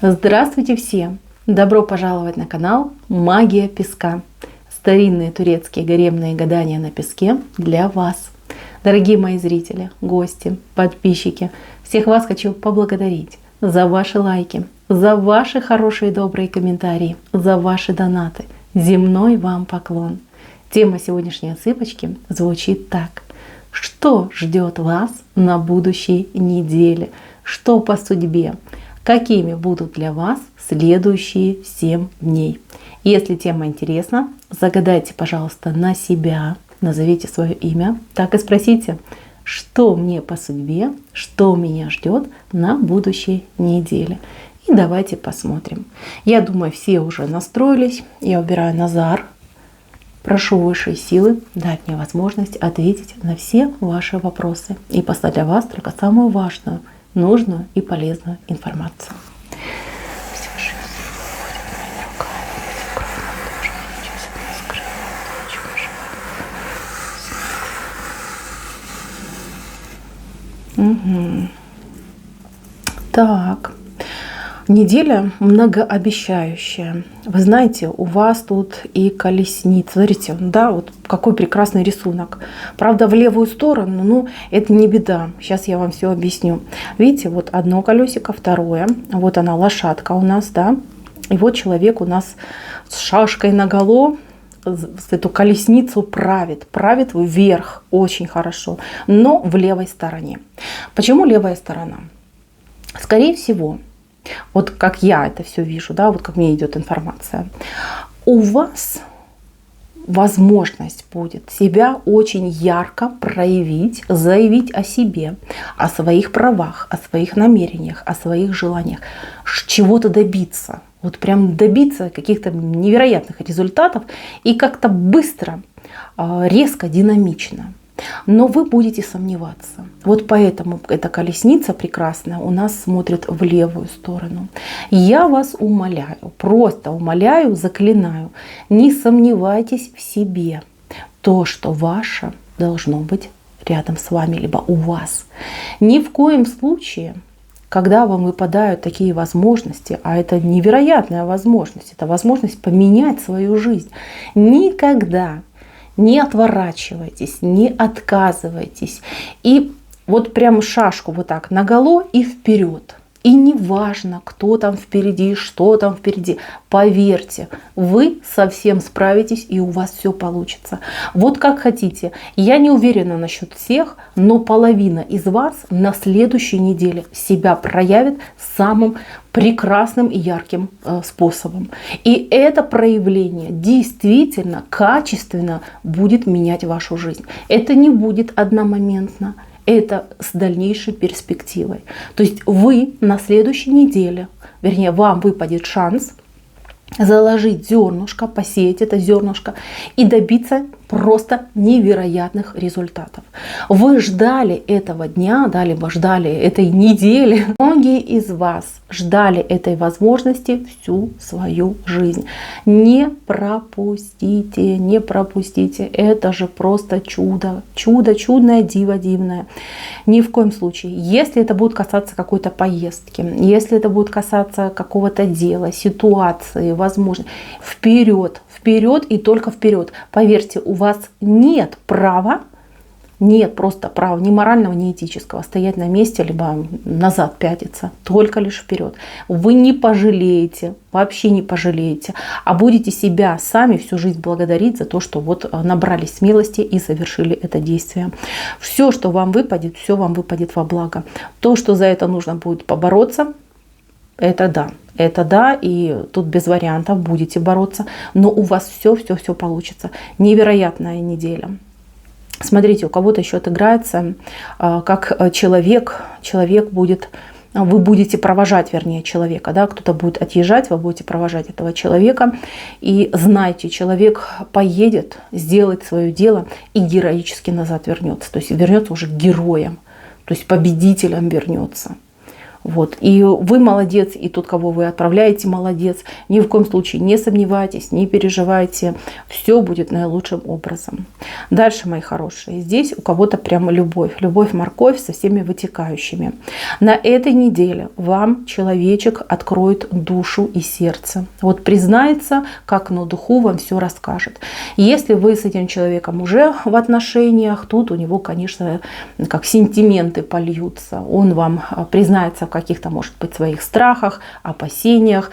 Здравствуйте все! Добро пожаловать на канал Магия Песка. Старинные турецкие гаремные гадания на песке для вас. Дорогие мои зрители, гости, подписчики, всех вас хочу поблагодарить за ваши лайки, за ваши хорошие добрые комментарии, за ваши донаты. Земной вам поклон. Тема сегодняшней отсыпочки звучит так. Что ждет вас на будущей неделе? Что по судьбе? Какими будут для вас следующие 7 дней? Если тема интересна, загадайте, пожалуйста, на себя, назовите свое имя, так и спросите, что мне по судьбе, что меня ждет на будущей неделе. И давайте посмотрим. Я думаю, все уже настроились. Я убираю Назар. Прошу высшей силы дать мне возможность ответить на все ваши вопросы и послать для вас только самую важную, нужную и полезную информацию. Угу. Так. Неделя многообещающая. Вы знаете, у вас тут и колесница. Смотрите, да, вот какой прекрасный рисунок. Правда, в левую сторону, но это не беда. Сейчас я вам все объясню. Видите, вот одно колесико, второе. Вот она, лошадка у нас, да. И вот человек у нас с шашкой наголо эту колесницу правит вверх очень хорошо, но в левой стороне. Почему левая сторона? Скорее всего, вот как я это все вижу, да, вот как мне идет информация, у вас возможность будет себя очень ярко проявить, заявить о себе, о своих правах, о своих намерениях, о своих желаниях, чего-то добиться. Вот прям добиться каких-то невероятных результатов и как-то быстро, резко, динамично. Но вы будете сомневаться. Вот поэтому эта колесница прекрасная у нас смотрит в левую сторону. Я вас умоляю, просто умоляю, заклинаю, не сомневайтесь в себе. То, что ваше, должно быть рядом с вами, либо у вас. Ни в коем случае, когда вам выпадают такие возможности, а это невероятная возможность, это возможность поменять свою жизнь, никогда не отворачивайтесь, не отказывайтесь. И вот прям шашку вот так наголо и вперед. И не важно, кто там впереди, что там впереди. Поверьте, вы совсем справитесь и у вас все получится. Вот как хотите. Я не уверена насчет всех, но половина из вас на следующей неделе себя проявит самым прекрасным и ярким способом. И это проявление действительно качественно будет менять вашу жизнь. Это не будет одномоментно. Это с дальнейшей перспективой. То есть вы на следующей неделе, вернее, вам выпадет шанс заложить зернышко, посеять это зернышко и добиться просто невероятных результатов. Вы ждали этого дня, да, либо ждали этой недели. Многие из вас ждали этой возможности всю свою жизнь. Не пропустите, не пропустите. Это же просто чудо. Чудо, чудное, диво дивное. Ни в коем случае. Если это будет касаться какой-то поездки, если это будет касаться какого-то дела, ситуации, возможно, вперед, вперед и только вперед. Поверьте, у вас нет права, нет просто права ни морального, ни этического стоять на месте, либо назад пятиться, только лишь вперед. Вы не пожалеете, вообще не пожалеете, а будете себя сами всю жизнь благодарить за то, что вот набрались смелости и совершили это действие. Все, что вам выпадет, все вам выпадет во благо. То, что за это нужно будет побороться, это да, и тут без вариантов будете бороться, но у вас все получится. Невероятная неделя. Смотрите, у кого-то еще отыграется, как человек будет, вы будете провожать, вернее, человека, да, кто-то будет отъезжать, вы будете провожать этого человека, и знайте, человек поедет, сделает свое дело и героически назад вернется, то есть вернется уже героем, то есть победителем вернется. Вот. И вы молодец, и тот, кого вы отправляете, молодец. Ни в коем случае не сомневайтесь, не переживайте. Все будет наилучшим образом. Дальше, мои хорошие, здесь у кого-то прямо любовь. Любовь-морковь со всеми вытекающими. На этой неделе вам человечек откроет душу и сердце. Вот признается, как на духу вам все расскажет. Если вы с этим человеком уже в отношениях, тут у него, конечно, как сентименты польются. Он вам признается в каких-то, может быть, своих страхах, опасениях,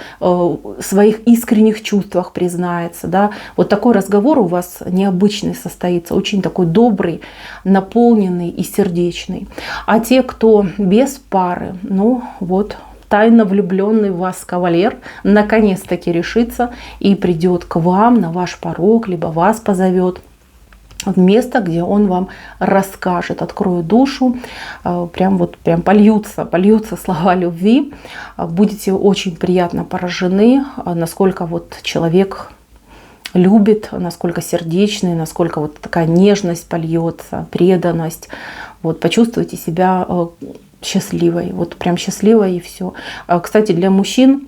своих искренних чувствах признается. Да? Вот такой разговор у вас необычный состоится, очень такой добрый, наполненный и сердечный. А те, кто без пары, ну вот, тайно влюбленный в вас кавалер наконец-таки решится и придет к вам на ваш порог, либо вас позовет в место, где он вам расскажет, откроет душу, прям польются слова любви, будете очень приятно поражены, насколько вот человек любит, насколько сердечный, насколько вот такая нежность польется, преданность. Вот почувствуйте себя счастливой, вот прям счастливой и все. Кстати, для мужчин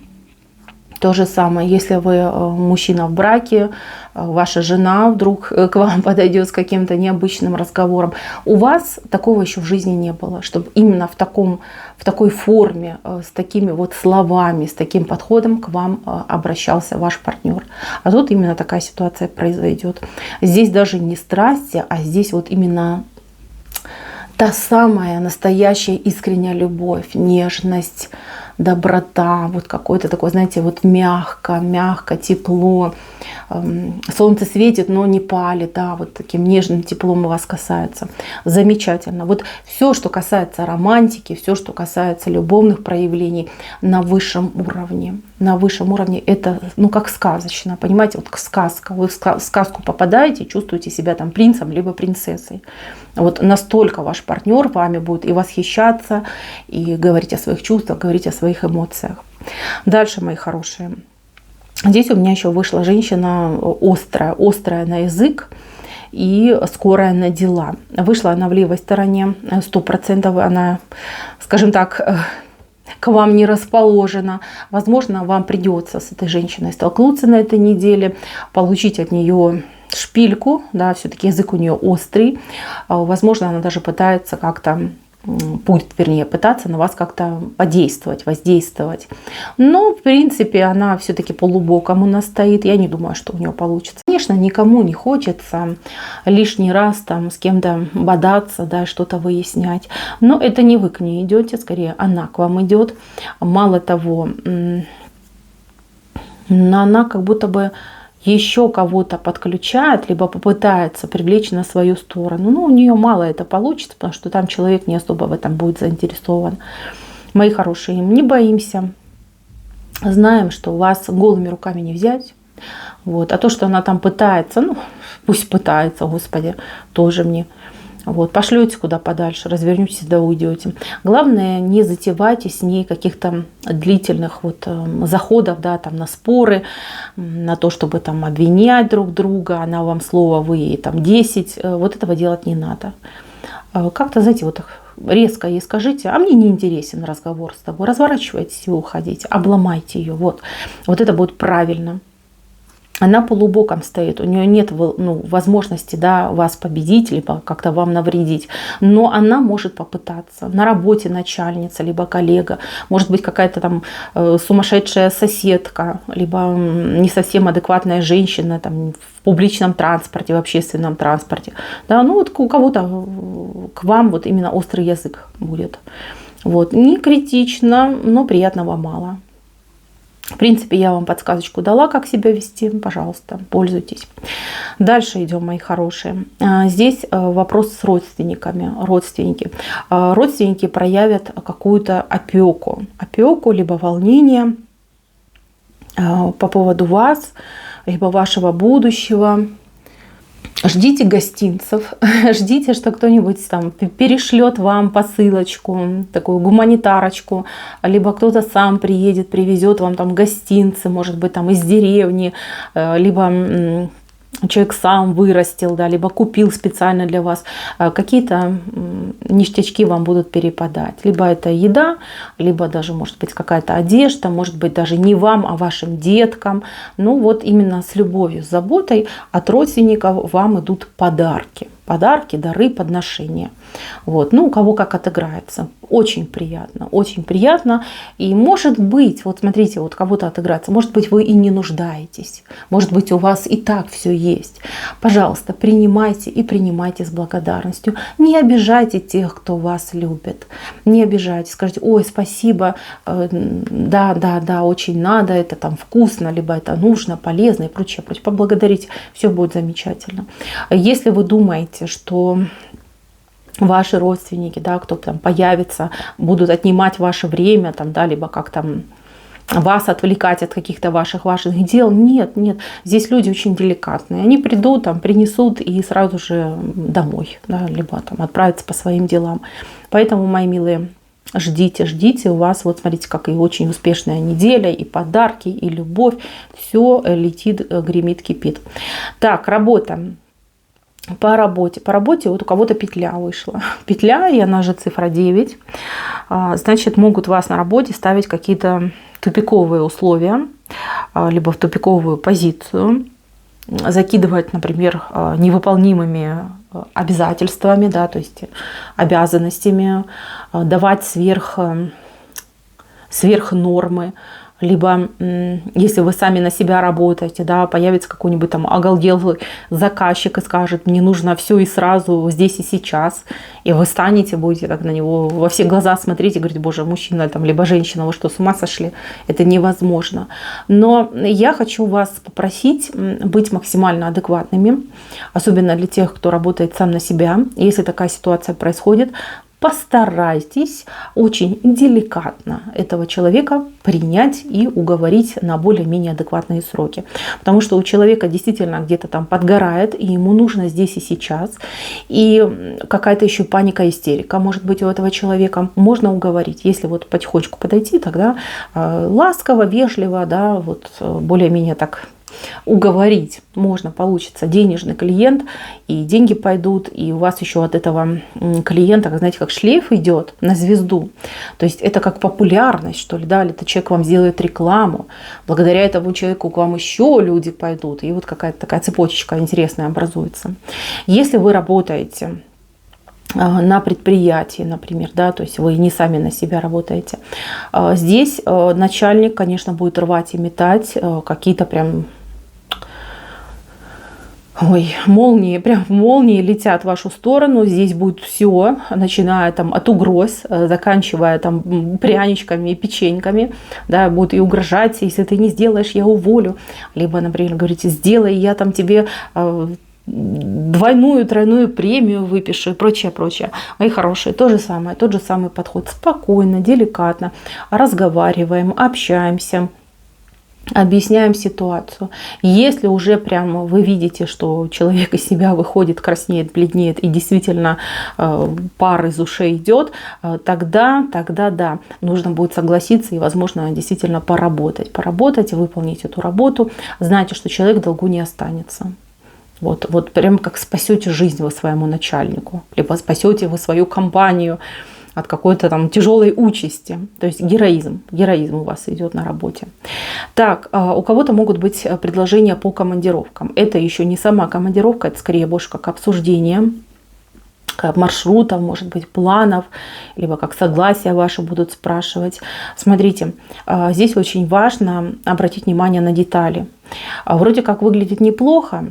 то же самое, если вы мужчина в браке, ваша жена вдруг к вам подойдет с каким-то необычным разговором, у вас такого еще в жизни не было, чтобы именно в такой форме, с такими вот словами, с таким подходом к вам обращался ваш партнер. А тут именно такая ситуация произойдет. Здесь даже не страсть, а здесь вот именно та самая настоящая искренняя любовь, нежность, доброта, вот какое-то такое, знаете, вот мягко, тепло. Солнце светит, но не палит, да, вот таким нежным теплом вас касается. Замечательно. Вот все, что касается романтики, все, что касается любовных проявлений на высшем уровне. На высшем уровне это, ну, как сказочно, понимаете, вот как сказка. Вы в сказку попадаете, чувствуете себя там принцем либо принцессой. Вот настолько ваш партнер вами будет и восхищаться, и говорить о своих чувствах, говорить о своих эмоциях. Дальше, мои хорошие. Здесь у меня еще вышла женщина острая на язык и скорая на дела. Вышла она в левой стороне, 100% она, скажем так, к вам не расположена. Возможно, вам придется с этой женщиной столкнуться на этой неделе, получить от нее шпильку, да, все-таки язык у нее острый. Возможно, она даже пытается как-то, пытаться на вас как-то подействовать, воздействовать. Но, в принципе, она все-таки полубоком у нас стоит. Я не думаю, что у нее получится. Конечно, никому не хочется лишний раз там с кем-то бодаться, да, что-то выяснять. Но это не вы к ней идете, скорее она к вам идет. Мало того, она как будто бы еще кого-то подключает, либо попытается привлечь на свою сторону. Ну, у нее мало это получится, потому что там человек не особо в этом будет заинтересован. Мои хорошие, не боимся. Знаем, что вас голыми руками не взять. Вот. А то, что она там пытается, ну, пусть пытается, Господи, тоже мне. Вот, пошлете куда подальше, развернетесь, да уйдете. Главное, не затевайте с ней каких-то длительных вот заходов, да, там, на споры, на то, чтобы там обвинять друг друга, она вам слово, вы ей там 10. Вот этого делать не надо. Как-то, знаете, вот резко ей скажите: а мне не интересен разговор с тобой. Разворачивайтесь и уходите, обломайте ее. Вот это будет правильно. Она полубоком стоит, у нее нет возможности, да, вас победить, либо как-то вам навредить. Но она может попытаться. На работе начальница, либо коллега, может быть какая-то там сумасшедшая соседка, либо не совсем адекватная женщина там, в публичном транспорте, в общественном транспорте. Да, ну вот у кого-то к вам вот именно острый язык будет. Вот. Не критично, но приятного мало. В принципе, я вам подсказочку дала, как себя вести. Пожалуйста, пользуйтесь. Дальше идем, мои хорошие. Здесь вопрос с родственниками. Родственники проявят какую-то опеку, либо волнение по поводу вас, либо вашего будущего. Ждите гостинцев, ждите, что кто-нибудь там перешлет вам посылочку, такую гуманитарочку, либо кто-то сам приедет, привезет вам там гостинцы, может быть, там из деревни, либо человек сам вырастил, да, либо купил специально для вас, какие-то ништячки вам будут перепадать. Либо это еда, либо даже может быть какая-то одежда, может быть даже не вам, а вашим деткам. Ну вот именно с любовью, с заботой от родственников вам идут подарки. Подарки, дары, подношения. Вот. Ну, у кого как отыграется. Очень приятно, очень приятно. И может быть, вот смотрите, вот кого-то отыграется, может быть, вы и не нуждаетесь. Может быть, у вас и так все есть. Пожалуйста, принимайте и принимайте с благодарностью. Не обижайте тех, кто вас любит. Не обижайте. Скажите: ой, спасибо, да, очень надо, это там вкусно, либо это нужно, полезно и прочее, прочее. Поблагодарите, все будет замечательно. Если вы думаете, что ваши родственники, да, кто там появится, будут отнимать ваше время, там, да, либо как там вас отвлекать от каких-то ваших важных дел. Нет, нет, здесь люди очень деликатные. Они придут, там, принесут и сразу же домой, да, либо там отправятся по своим делам. Поэтому, мои милые, ждите, ждите. У вас, вот смотрите, как и очень успешная неделя, и подарки, и любовь. Все летит, гремит, кипит. Так, работа. По работе вот у кого-то петля вышла. Петля, и она же цифра 9. Значит, могут вас на работе ставить какие-то тупиковые условия, либо в тупиковую позицию, закидывать, например, невыполнимыми обязательствами, да, то есть обязанностями, давать сверх нормы. Либо, если вы сами на себя работаете, да, появится какой-нибудь там оголделый заказчик и скажет: мне нужно все и сразу, здесь и сейчас. И вы станете, будете так на него во все глаза смотреть и говорить: боже, мужчина там, либо женщина, вы что, с ума сошли? Это невозможно. Но я хочу вас попросить быть максимально адекватными, особенно для тех, кто работает сам на себя. Если такая ситуация происходит, постарайтесь очень деликатно этого человека принять и уговорить на более-менее адекватные сроки. Потому что у человека действительно где-то там подгорает, и ему нужно здесь и сейчас. И какая-то еще паника, истерика может быть у этого человека. Можно уговорить. Если вот потихонечку подойти, тогда ласково, вежливо, да, вот более-менее так уговорить можно, получится денежный клиент, и деньги пойдут, и у вас еще от этого клиента, знаете, как шлейф идет на звезду. То есть это как популярность, что ли, да, или это человек вам сделает рекламу, благодаря этому человеку к вам еще люди пойдут, и вот какая-то такая цепочка интересная образуется. Если вы работаете на предприятии, например, да, то есть вы не сами на себя работаете, здесь начальник, конечно, будет рвать и метать какие-то прям молнии, прям молнии летят в вашу сторону. Здесь будет все, начиная там от угроз, заканчивая там пряничками и печеньками, да, будут и угрожать: если ты не сделаешь, я уволю. Либо, например, говорите: сделай, я там тебе двойную, тройную премию выпишу и прочее, прочее. Мои хорошие, тот же самый подход. Спокойно, деликатно разговариваем, общаемся, объясняем ситуацию. Если уже прямо вы видите, что человек из себя выходит, краснеет, бледнеет и действительно пар из ушей идет, тогда да, нужно будет согласиться и, возможно, действительно поработать, выполнить эту работу. Знайте, что человек в долгу не останется. Вот прям как спасете жизнь вы своему начальнику, либо спасете вы свою компанию от какой-то там тяжелой участи. То есть героизм у вас идет на работе. Так, у кого-то могут быть предложения по командировкам. Это еще не сама командировка, это скорее больше как обсуждение маршрутов, может быть, планов, либо как согласия ваши будут спрашивать. Смотрите, здесь очень важно обратить внимание на детали. Вроде как выглядит неплохо,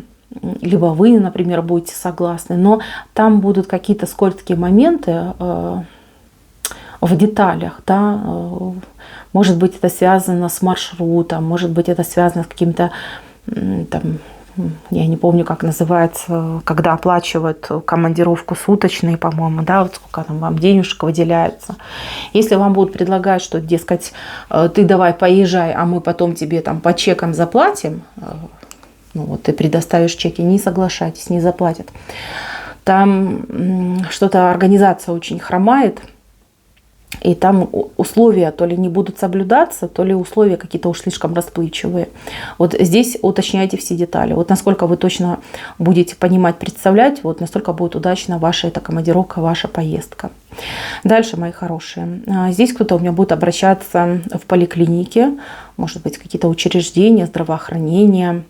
либо вы, например, будете согласны, но там будут какие-то скользкие моменты в деталях, да, может быть, это связано с маршрутом, может быть, это связано с каким-то, там, я не помню, как называется, когда оплачивают командировку суточные, по-моему, да, вот сколько там вам денежек выделяется. Если вам будут предлагать, что, дескать, ты давай поезжай, а мы потом тебе там по чекам заплатим, ты предоставишь чеки, не соглашайтесь, не заплатят. Там что-то организация очень хромает. И там условия то ли не будут соблюдаться, то ли условия какие-то уж слишком расплывчивые. Вот здесь уточняйте все детали. Вот насколько вы точно будете понимать, представлять, вот настолько будет удачна ваша эта командировка, ваша поездка. Дальше, мои хорошие. Здесь кто-то у меня будет обращаться в поликлинике, может быть, какие-то учреждения, здравоохранения,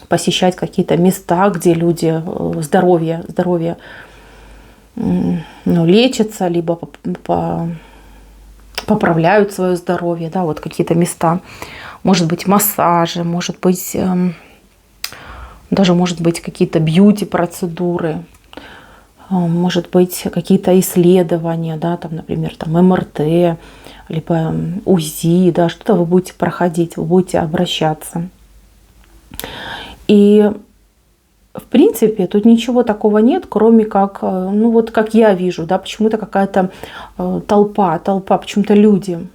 посещать какие-то места, где люди здоровье лечатся, либо поправляют свое здоровье, да, вот какие-то места. Может быть, массажи, может быть, даже может быть какие-то бьюти-процедуры, может быть, какие-то исследования, да, там, например, там МРТ, либо УЗИ, да, что-то вы будете проходить, вы будете обращаться. И в принципе, тут ничего такого нет, кроме как, ну вот как я вижу, да, почему-то какая-то толпа, почему-то люди.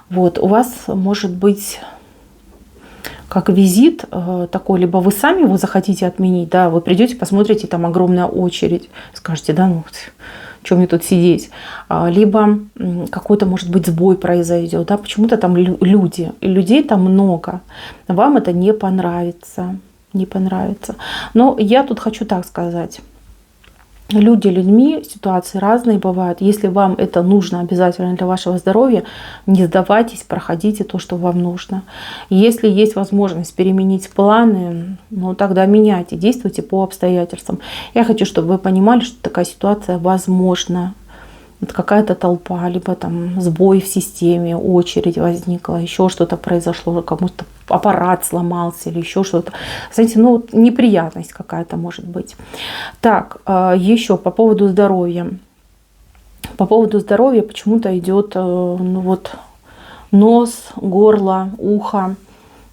Вот, у вас может быть как визит такой, либо вы сами его захотите отменить, да, вы придете, посмотрите, там огромная очередь, скажете, да, ну, что мне тут сидеть, либо какой-то, может быть, сбой произойдет, да, почему-то там люди, и людей там много, вам это не понравится. Не понравится. Но я тут хочу так сказать. Люди людьми, ситуации разные бывают. Если вам это нужно обязательно для вашего здоровья, не сдавайтесь, проходите то, что вам нужно. Если есть возможность переменить планы, ну тогда меняйте, действуйте по обстоятельствам. Я хочу, чтобы вы понимали, что такая ситуация возможна. Какая-то толпа, либо там сбой в системе, очередь возникла, еще что-то произошло, кому-то аппарат сломался или еще что-то. Знаете, ну вот неприятность какая-то может быть. Так, еще по поводу здоровья. По поводу здоровья почему-то идет, ну вот, нос, горло, ухо.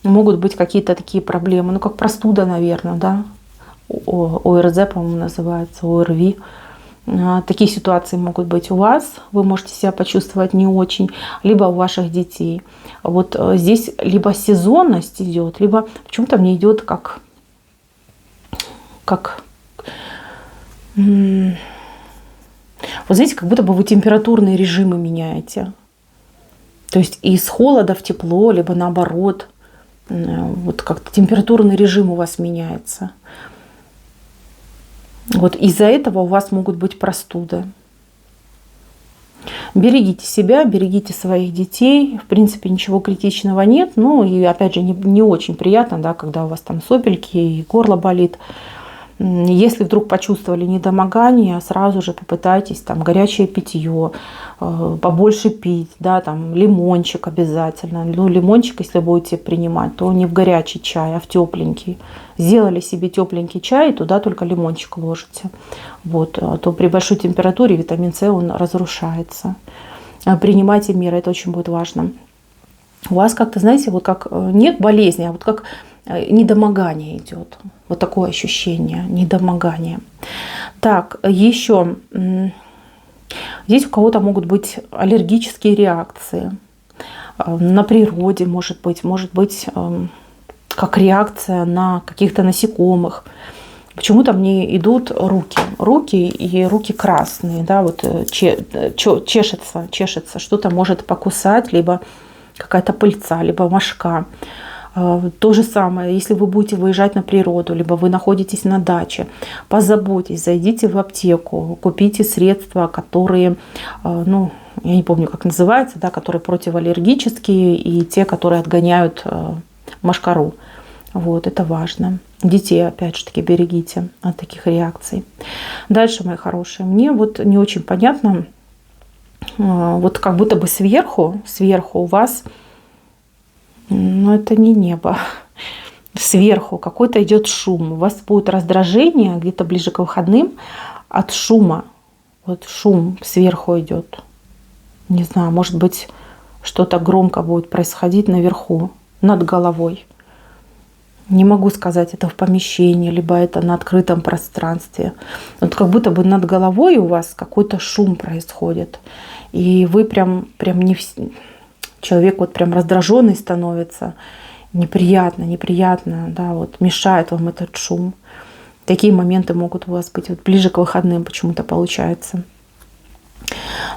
Могут быть какие-то такие проблемы, ну как простуда, наверное, да. ОРЗ, по-моему, называется, ОРВИ. Такие ситуации могут быть у вас, вы можете себя почувствовать не очень, либо у ваших детей. Вот здесь либо сезонность идет, либо почему-то мне идет как вот знаете, как будто бы вы температурные режимы меняете. То есть из холода в тепло, либо наоборот, вот как-то температурный режим у вас меняется. Вот из-за этого у вас могут быть простуды. Берегите себя, берегите своих детей. В принципе, ничего критичного нет. Ну и опять же, не очень приятно, да, когда у вас там сопельки и горло болит. Если вдруг почувствовали недомогание, сразу же попытайтесь там горячее питье, побольше пить, да, там лимончик обязательно. Ну, лимончик, если будете принимать, то не в горячий чай, а в тепленький. Сделали себе тепленький чай, и туда только лимончик ложите. Вот, а то при большой температуре витамин С он разрушается. Принимайте меры, это очень будет важно. У вас как-то, знаете, вот как нет болезни, а вот как недомогание идет. Вот такое ощущение недомогания. Так, еще здесь у кого-то могут быть аллергические реакции. На природе может быть как реакция на каких-то насекомых. Почему-то мне идут руки красные, да, вот чешется, что-то может покусать, либо какая-то пыльца, либо мошка. То же самое, если вы будете выезжать на природу, либо вы находитесь на даче, позаботьтесь, зайдите в аптеку, купите средства, которые, ну, я не помню, как называется, да, которые противоаллергические и те, которые отгоняют мошкару. Вот, это важно. Детей, опять же таки, берегите от таких реакций. Дальше, мои хорошие, мне вот не очень понятно, вот как будто бы сверху у вас, но это не небо, сверху какой-то идет шум. У вас будет раздражение где-то ближе к выходным от шума. Вот шум сверху идет. Не знаю, может быть, что-то громко будет происходить наверху, над головой. Не могу сказать, это в помещении, либо это на открытом пространстве. Вот как будто бы над головой у вас какой-то шум происходит. И вы прям не... Человек вот прям раздраженный становится. Неприятно, да, вот мешает вам этот шум. Такие моменты могут у вас быть вот ближе к выходным почему-то получается.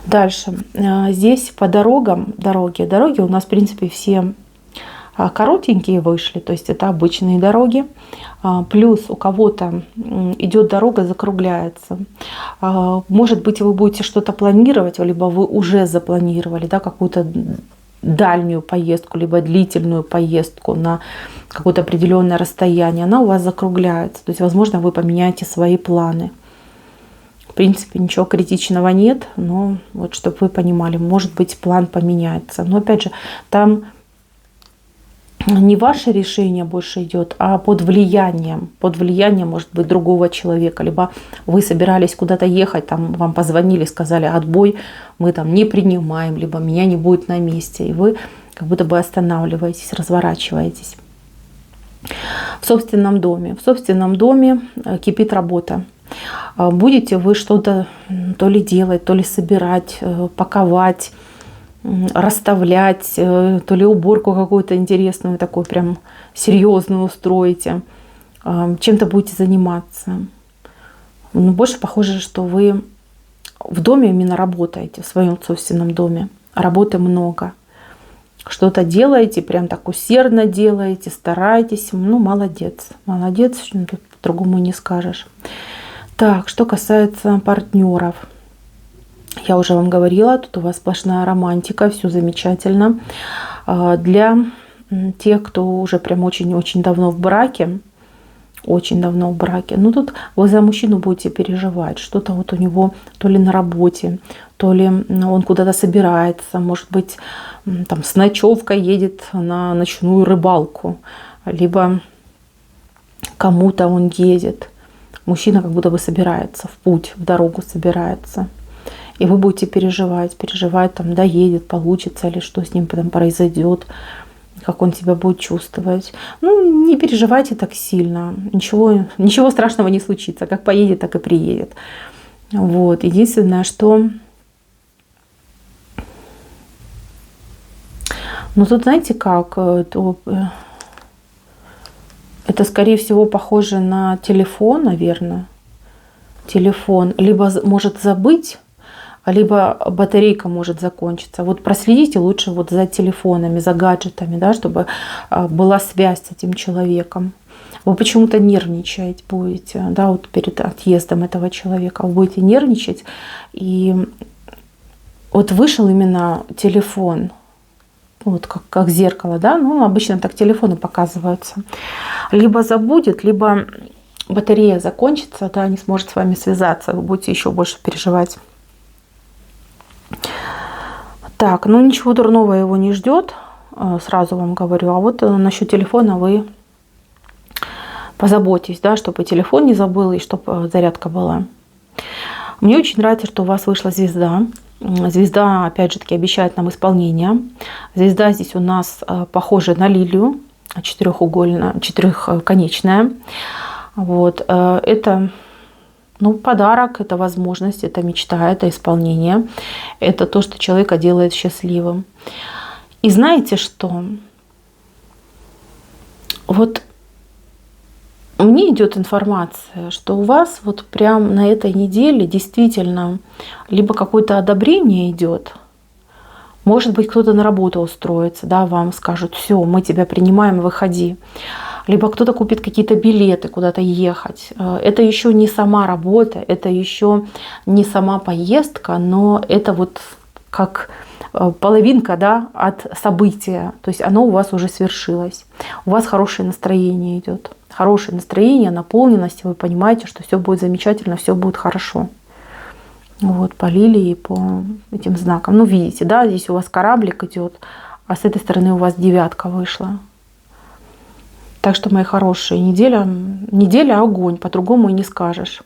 Дальше. Здесь по дороги у нас, в принципе, все коротенькие вышли, то есть это обычные дороги. Плюс у кого-то идет дорога, закругляется. Может быть, вы будете что-то планировать, либо вы уже запланировали, да, какую-то дальнюю поездку, либо длительную поездку на какое-то определенное расстояние. Она у вас закругляется. То есть, возможно, вы поменяете свои планы. В принципе, ничего критичного нет, но вот чтобы вы понимали, может быть, план поменяется. Но опять же, там не ваше решение больше идет, а под влиянием, может быть, другого человека. Либо вы собирались куда-то ехать, там вам позвонили, сказали отбой, мы там не принимаем, либо меня не будет на месте. И вы как будто бы останавливаетесь, разворачиваетесь. В собственном доме кипит работа. Будете вы что-то то ли делать, то ли собирать, паковать, расставлять, то ли уборку какую-то интересную, такую прям серьезную устроите, чем-то будете заниматься. Но больше похоже, что вы в доме именно работаете, в своем собственном доме. Работы много. Что-то делаете, прям так усердно делаете, стараетесь. Ну, молодец. Молодец, тут по-другому не скажешь. Так, что касается партнеров. Я уже вам говорила, тут у вас сплошная романтика, все замечательно. Для тех, кто уже прям очень-очень давно в браке, ну тут вы за мужчину будете переживать, что-то вот у него то ли на работе, то ли он куда-то собирается, может быть, там с ночевкой едет на ночную рыбалку, либо кому-то он едет. Мужчина как будто бы собирается в путь, в дорогу собирается. И вы будете переживать, там доедет, получится ли, что с ним потом произойдет, как он себя будет чувствовать. Ну, не переживайте так сильно, ничего страшного не случится. Как поедет, так и приедет. Вот. Единственное, что... Ну, тут знаете как? Это, скорее всего, похоже на телефон, наверное. Телефон либо может забыть, либо батарейка может закончиться. Вот проследите лучше вот за телефонами, за гаджетами, да, чтобы была связь с этим человеком. Вы почему-то нервничать будете, да, вот перед отъездом этого человека. Вы будете нервничать, и вот вышел именно телефон, вот как зеркало, да, ну, обычно так телефоны показываются. Либо забудет, либо батарея закончится, да, не сможет с вами связаться, вы будете еще больше переживать. Так, ну ничего дурного его не ждет, сразу вам говорю. А вот насчет телефона вы позаботьтесь, да, чтобы телефон не забыл и чтобы зарядка была. Мне очень нравится, что у вас вышла звезда. Звезда, опять же таки, обещает нам исполнение. Звезда здесь у нас похожа на лилию, четырехконечная. Вот. Это подарок, это возможность, это мечта, это исполнение. Это то, что человека делает счастливым. И знаете что? Вот мне идет информация, что у вас вот прям на этой неделе действительно либо какое-то одобрение идет, может быть, кто-то на работу устроится, да, вам скажут: все, мы тебя принимаем, выходи. Либо кто-то купит какие-то билеты куда-то ехать. Это еще не сама работа, это еще не сама поездка, но это вот как половинка, да, от события. То есть оно у вас уже свершилось. У вас хорошее настроение идет. Хорошее настроение, наполненность, вы понимаете, что все будет замечательно, все будет хорошо. Вот по лилии, по этим знакам. Ну, видите, да, здесь у вас кораблик идет, а с этой стороны у вас девятка вышла. Так что, мои хорошие, неделя огонь, по-другому и не скажешь.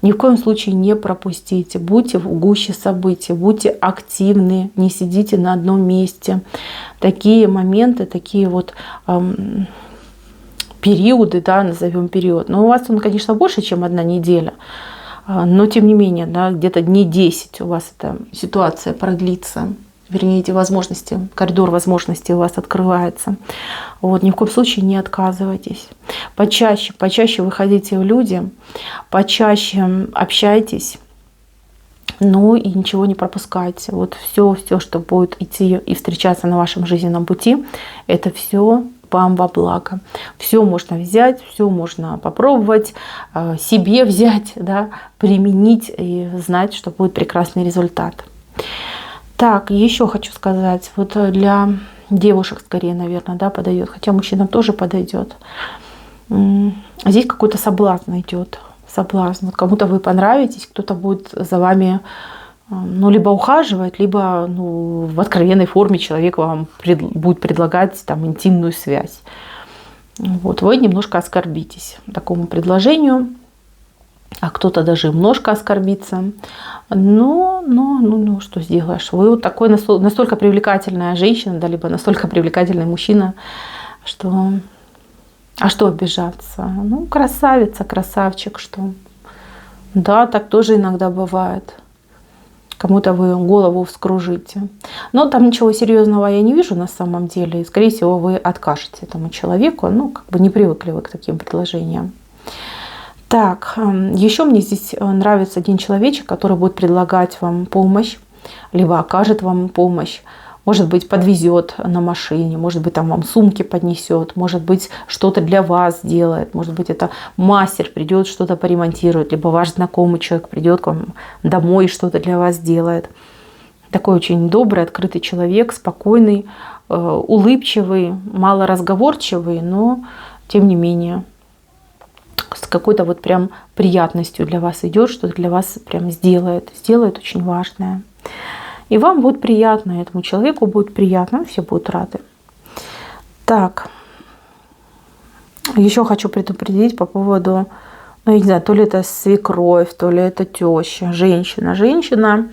Ни в коем случае не пропустите. Будьте в гуще событий, будьте активны, не сидите на одном месте. Такие моменты, такие вот периоды, да, назовем период. Но у вас он, конечно, больше, чем одна неделя. Но, тем не менее, да, где-то дней 10 у вас эта ситуация продлится. Вернее, эти возможности, коридор возможностей у вас открывается. Вот, ни в коем случае не отказывайтесь. Почаще выходите в люди, почаще общайтесь. Ну и ничего не пропускайте. Вот все, что будет идти и встречаться на вашем жизненном пути, это все вам во благо. Все можно взять, все можно попробовать, себе взять, да, применить и знать, что будет прекрасный результат. Так, еще хочу сказать, вот для девушек скорее, наверное, да, подойдет, хотя мужчинам тоже подойдет. Здесь какой-то соблазн идет. Соблазн. Вот кому-то вы понравитесь, кто-то будет за вами ну, либо ухаживать, либо ну, в откровенной форме человек вам будет предлагать там, интимную связь. Вот, вы немножко оскорбитесь такому предложению, а кто-то даже немножко оскорбится. Но что сделаешь? Вы вот такой настолько привлекательная женщина, да, либо настолько привлекательный мужчина, что... А что обижаться? Ну, красавица, красавчик, что? Да, так тоже иногда бывает. Кому-то вы голову вскружите. Но там ничего серьезного я не вижу на самом деле. И, скорее всего, вы откажете этому человеку. Ну, как бы не привыкли вы к таким предложениям. Так, еще мне здесь нравится один человечек, который будет предлагать вам помощь, либо окажет вам помощь. Может быть, подвезет на машине, может быть, там вам сумки поднесет, может быть, что-то для вас сделает, может быть, это мастер придет, что-то поремонтирует, либо ваш знакомый человек придет к вам домой и что-то для вас сделает. Такой очень добрый, открытый человек, спокойный, улыбчивый, малоразговорчивый, но тем не менее с какой-то вот прям приятностью для вас идет, что-то для вас прям сделает очень важное. И вам будет приятно, этому человеку будет приятно, все будут рады. Так, еще хочу предупредить по поводу, ну, я не знаю, то ли это свекровь, то ли это теща, женщина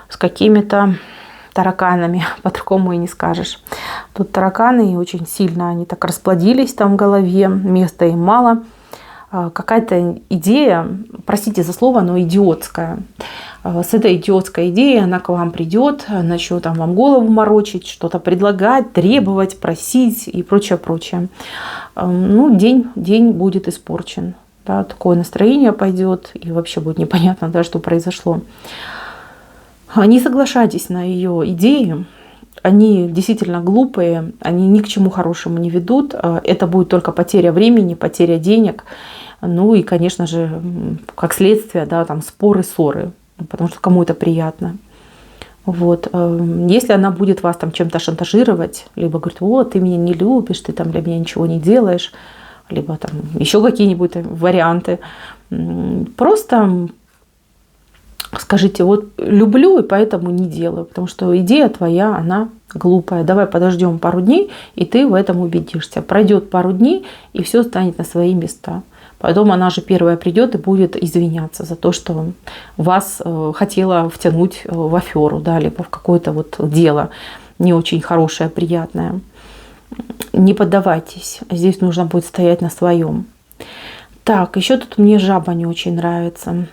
с какими-то тараканами, по-другому и не скажешь. Тут тараканы, и очень сильно они так расплодились там в голове, места им мало. Какая-то идея, простите за слово, но идиотская. С этой идиотской идеей она к вам придет, начнет там вам голову морочить, что-то предлагать, требовать, просить и прочее. Ну, день будет испорчен. Да, такое настроение пойдет, и вообще будет непонятно, да, что произошло. Не соглашайтесь на ее идеи. Они действительно глупые, они ни к чему хорошему не ведут. Это будет только потеря времени, потеря денег. Ну и, конечно же, как следствие, да, там споры, ссоры, потому что кому это приятно. Вот. Если она будет вас там чем-то шантажировать, либо говорит, вот, ты меня не любишь, ты там для меня ничего не делаешь, либо там еще какие-нибудь варианты, просто скажите, вот люблю и поэтому не делаю, потому что идея твоя, она глупая. Давай подождем пару дней, и ты в этом убедишься. Пройдет пару дней, и все станет на свои места. Потом она же первая придет и будет извиняться за то, что вас хотела втянуть в аферу, да, либо в какое-то вот дело не очень хорошее, приятное. Не поддавайтесь. Здесь нужно будет стоять на своем. Так, еще тут мне жаба не очень нравится.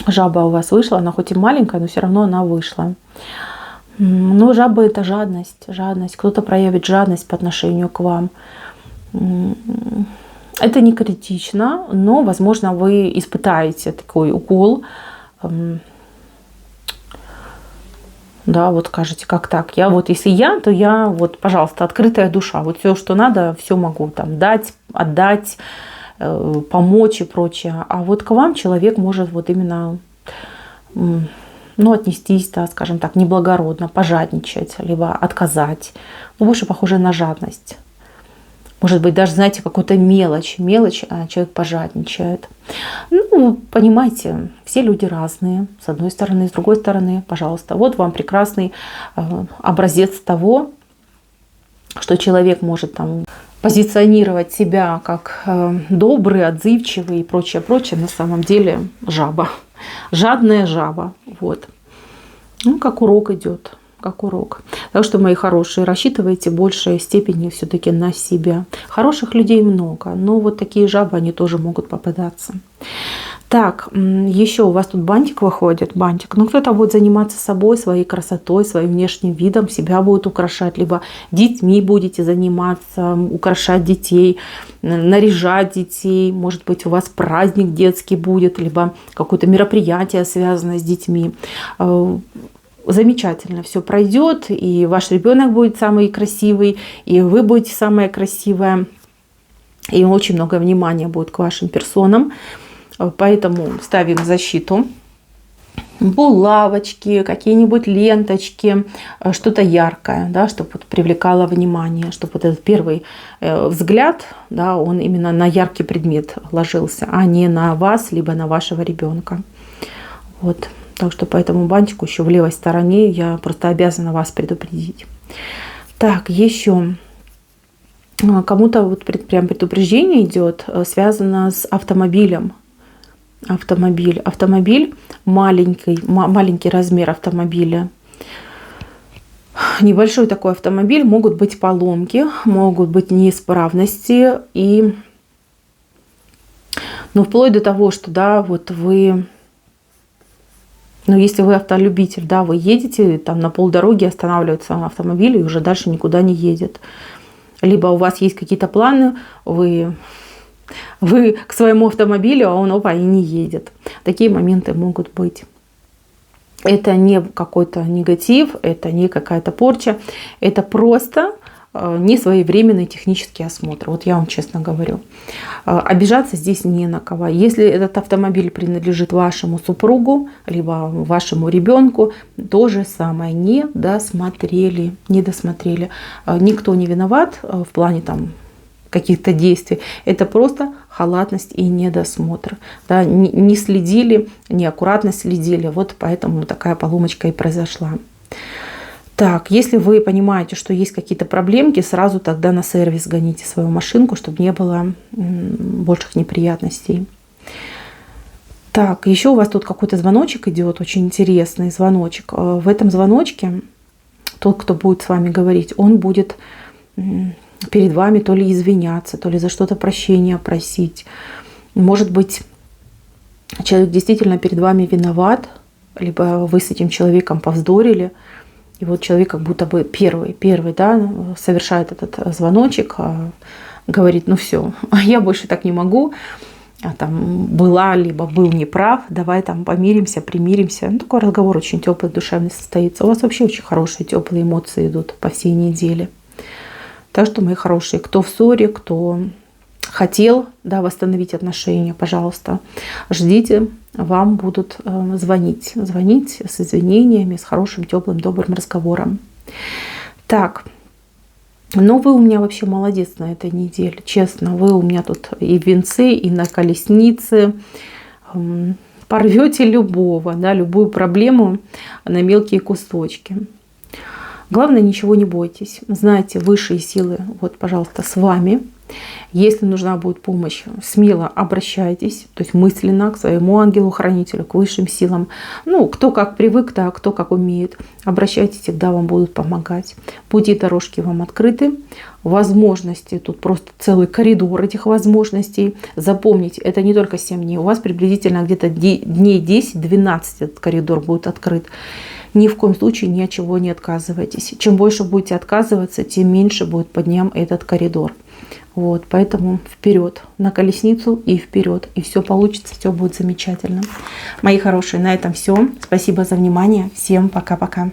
Жаба у вас вышла, она хоть и маленькая, но все равно она вышла. Но жаба — это жадность. Кто-то проявит жадность по отношению к вам. Это не критично, но, возможно, вы испытаете такой укол. Да, вот скажете, как так? Если я, то я, вот, пожалуйста, открытая душа. Вот все, что надо, все могу там дать, отдать, помочь и прочее. А вот к вам человек может вот именно, отнестись, да, скажем так, неблагородно, пожадничать, либо отказать. Больше похоже на жадность. Может быть, даже, знаете, какую-то мелочь, а человек пожадничает. Ну, понимаете, все люди разные. С одной стороны, с другой стороны, пожалуйста. Вот вам прекрасный образец того, что человек может там позиционировать себя как добрый, отзывчивый и прочее. На самом деле жаба. Жадная жаба. Вот. Ну, как урок идет. Как урок. Так что, мои хорошие, рассчитывайте в большей степени все-таки на себя. Хороших людей много, но вот такие жабы, они тоже могут попадаться. Так, еще у вас тут бантик выходит, бантик. Ну, кто-то будет заниматься собой, своей красотой, своим внешним видом, себя будет украшать, либо детьми будете заниматься, украшать детей, наряжать детей. Может быть, у вас праздник детский будет, либо какое-то мероприятие, связанное с детьми. Замечательно все пройдет, и ваш ребенок будет самый красивый, и вы будете самая красивая, и очень много внимания будет к вашим персонам. Поэтому ставим защиту, булавочки, какие-нибудь ленточки, что-то яркое, да, чтобы вот привлекало внимание, чтобы вот этот первый взгляд, да, он именно на яркий предмет ложился, а не на вас, либо на вашего ребенка. Вот. Так что по этому бантику еще в левой стороне я просто обязана вас предупредить. Так, еще кому-то вот прям предупреждение идет, связано с автомобилем. Автомобиль маленький размер автомобиля. Небольшой такой автомобиль, могут быть поломки, могут быть неисправности. Но вплоть до того, что да, вот вы... Но если вы автолюбитель, да, вы едете, там на полдороги останавливается автомобиль и уже дальше никуда не едет. Либо у вас есть какие-то планы, вы к своему автомобилю, а он опа и не едет. Такие моменты могут быть. Это не какой-то негатив, это не какая-то порча, это просто несвоевременный технический осмотр. Вот я вам честно говорю. Обижаться здесь не на кого. Если этот автомобиль принадлежит вашему супругу, либо вашему ребенку, то же самое. Не досмотрели. Никто не виноват в плане там каких-то действий. Это просто халатность и недосмотр. Да, не следили, неаккуратно следили. Вот поэтому такая поломочка и произошла. Так, если вы понимаете, что есть какие-то проблемки, сразу тогда на сервис гоните свою машинку, чтобы не было больших неприятностей. Так, еще у вас тут какой-то звоночек идет, очень интересный звоночек. В этом звоночке тот, кто будет с вами говорить, он будет перед вами то ли извиняться, то ли за что-то прощения просить. Может быть, человек действительно перед вами виноват, либо вы с этим человеком повздорили. И вот человек как будто бы первый, да, совершает этот звоночек, говорит, ну все, я больше так не могу, там была, либо был неправ, давай там помиримся, примиримся. Ну, такой разговор очень теплый, душевный состоится. У вас вообще очень хорошие, теплые эмоции идут по всей неделе. Так что, мои хорошие, кто в ссоре, кто хотел, да, восстановить отношения, пожалуйста, ждите, вам будут звонить с извинениями, с хорошим, теплым, добрым разговором. Так, ну вы у меня вообще молодец на этой неделе, честно, вы у меня тут и в венце, и на колеснице, порвете любого, да, любую проблему на мелкие кусочки. Главное, ничего не бойтесь. Знаете, высшие силы, вот, пожалуйста, с вами. Если нужна будет помощь, смело обращайтесь, то есть мысленно к своему ангелу-хранителю, к высшим силам. Ну, кто как привык, да, кто как умеет. Обращайтесь, всегда вам будут помогать. Пути, дорожки вам открыты. Возможности, тут просто целый коридор этих возможностей. Запомните, это не только 7 дней. У вас приблизительно где-то дней 10-12 этот коридор будет открыт. Ни в коем случае ни от чего не отказывайтесь. Чем больше будете отказываться, тем меньше будет под ним этот коридор. Вот, поэтому вперед на колесницу и вперед. И все получится, все будет замечательно. Мои хорошие, на этом все. Спасибо за внимание. Всем пока-пока.